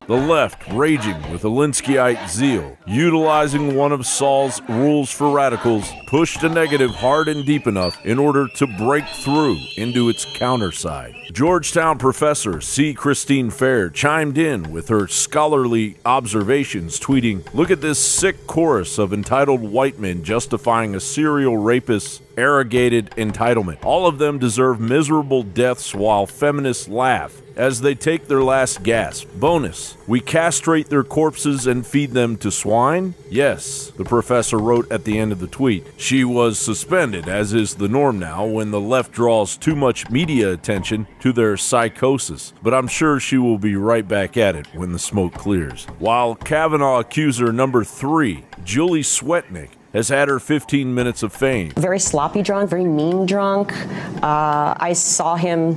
The left raging with Alinskyite zeal, utilizing one of Saul's rules for radicals, pushed a negative hard and deep enough in order to break through into its counterside. Georgetown professor C. Christine Fair chimed in with her scholarly observations, tweeting, "Look at this sick chorus of entitled white men justifying a serial rapist's arrogated entitlement. All of them deserve miserable deaths while feminists laugh as they take their last gasp. Bonus, we castrate their corpses and feed them to swine?" Yes, the professor wrote at the end of the tweet. She was suspended, as is the norm now when the left draws too much media attention to their psychosis, but I'm sure she will be right back at it when the smoke clears. While Kavanaugh accuser number 3, Julie Swetnick, has had her 15 minutes of fame. Very sloppy drunk, very mean drunk. I saw him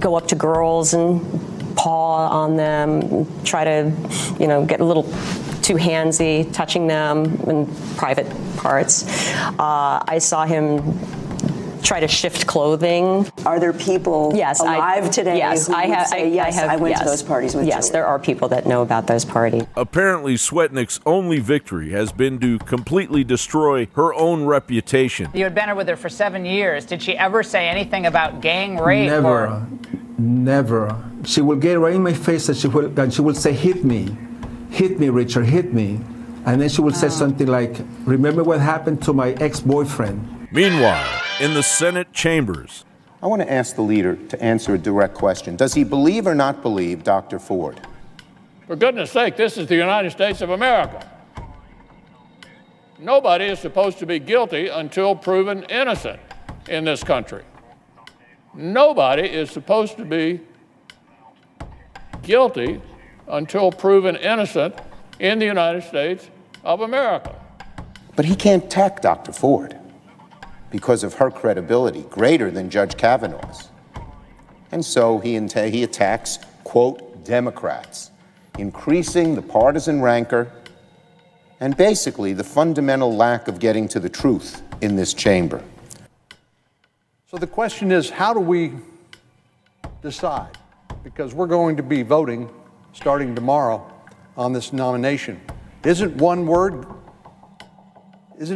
go up to girls and paw on them, try to, get a little too handsy, touching them in private parts. I saw him try to shift clothing. Are there people alive today who would say, yes, I went to those parties with you? Yes, there are people that know about those parties. Apparently, Swetnick's only victory has been to completely destroy her own reputation. You had been with her for 7 years. Did she ever say anything about gang rape? Never. Never. She will get right in my face and she will say, hit me, Richard, hit me. And then she will say something like, remember what happened to my ex-boyfriend. Meanwhile, in the Senate chambers, I want to ask the leader to answer a direct question. Does he believe or not believe Dr. Ford? For goodness sake, this is the United States of America. Nobody is supposed to be guilty until proven innocent in this country. Nobody is supposed to be guilty until proven innocent in the United States of America. But he can't attack Dr. Ford because of her credibility, greater than Judge Kavanaugh's. And so he attacks, quote, Democrats, increasing the partisan rancor and basically the fundamental lack of getting to the truth in this chamber. So the question is, how do we decide? Because we're going to be voting starting tomorrow on this nomination. Isn't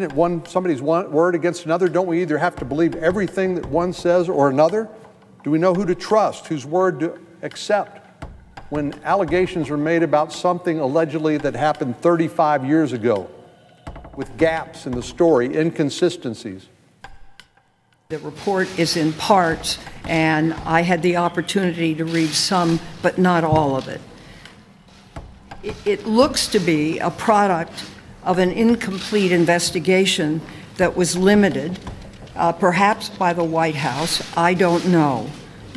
it somebody's word against another? Don't we either have to believe everything that one says or another? Do we know who to trust, whose word to accept? When allegations are made about something allegedly that happened 35 years ago, with gaps in the story, inconsistencies. The report is in parts, and I had the opportunity to read some, but not all of it. It looks to be a product of an incomplete investigation that was limited, perhaps by the White House, I don't know.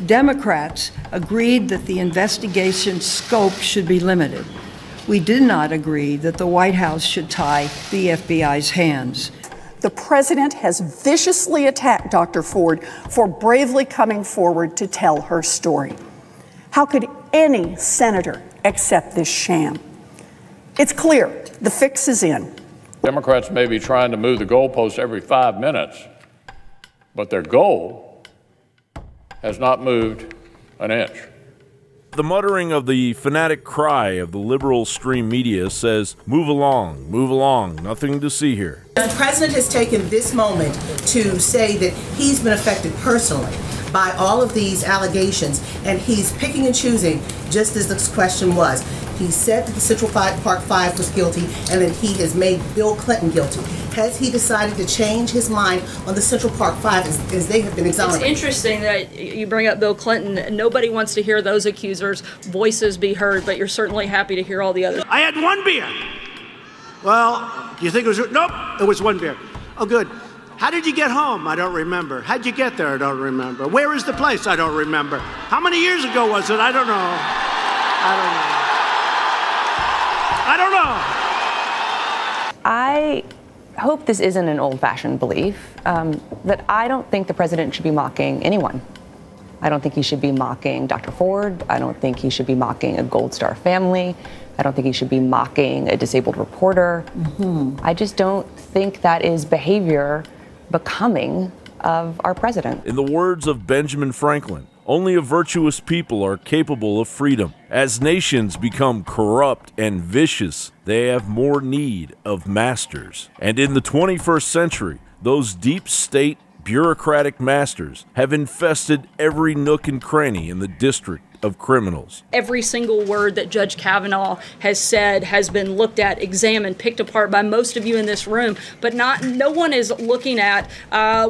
Democrats agreed that the investigation scope should be limited. We did not agree that the White House should tie the FBI's hands. The president has viciously attacked Dr. Ford for bravely coming forward to tell her story. How could any senator accept this sham? It's clear, the fix is in. Democrats may be trying to move the goalposts every 5 minutes, but their goal has not moved an inch. The muttering of the fanatic cry of the liberal stream media says, move along, nothing to see here. The president has taken this moment to say that he's been affected personally by all of these allegations, and he's picking and choosing, just as this question was. He said that the Central Park Five was guilty, and then he has made Bill Clinton guilty. Has he decided to change his mind on the Central Park Five as they have been exonerated? It's interesting that you bring up Bill Clinton. Nobody wants to hear those accusers' voices be heard, but you're certainly happy to hear all the others. I had one beer. Well, do you think it was? Nope, it was one beer. Oh, good. How did you get home? I don't remember. How'd you get there? I don't remember. Where is the place? I don't remember. How many years ago was it? I don't know. I don't know. I hope this isn't an old-fashioned belief, that I don't think the president should be mocking anyone. I don't think he should be mocking Dr. Ford. I don't think he should be mocking a Gold Star family. I don't think he should be mocking a disabled reporter. I just don't think that is behavior becoming of our president. In the words of Benjamin Franklin, Only a virtuous people are capable of freedom. As nations become corrupt and vicious, they have more need of masters. And in the 21st century, those deep state bureaucratic masters have infested every nook and cranny in the district of criminals. Every single word that Judge Kavanaugh has said has been looked at, examined, picked apart by most of you in this room, but no one is looking at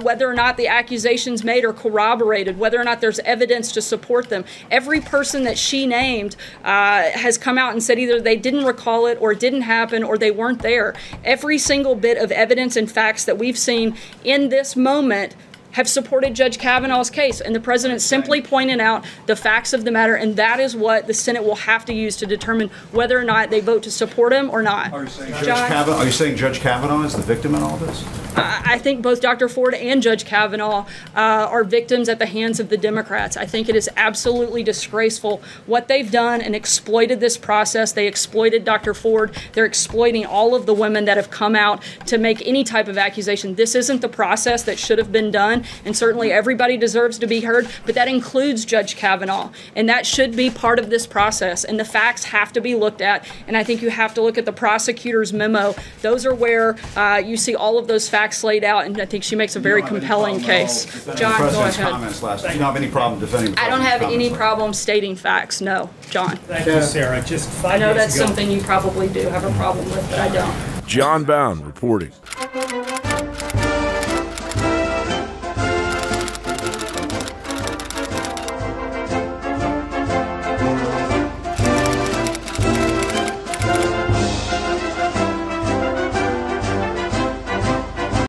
whether or not the accusations made are corroborated, whether or not there's evidence to support them. Every person that she named has come out and said either they didn't recall it or it didn't happen or they weren't there. Every single bit of evidence and facts that we've seen in this moment have supported Judge Kavanaugh's case, and the president simply pointed out the facts of the matter, and that is what the Senate will have to use to determine whether or not they vote to support him or not. Are you saying Judge Kavanaugh is the victim in all this? I think both Dr. Ford and Judge Kavanaugh are victims at the hands of the Democrats. I think it is absolutely disgraceful what they've done and exploited this process. They exploited Dr. Ford. They're exploiting all of the women that have come out to make any type of accusation. This isn't the process that should have been done, and certainly everybody deserves to be heard, but that includes Judge Kavanaugh, and that should be part of this process, and the facts have to be looked at, and I think you have to look at the prosecutor's memo. Those are where you see all of those facts laid out, and I think she makes a very compelling case. John, go ahead. Comments last night. You don't have any problem defending the I don't have any comments problem stating facts, no. John. Thank you, Sarah. Just 5 I know years that's ago. something you probably do have a problem with, but I don't. John Bowne reporting.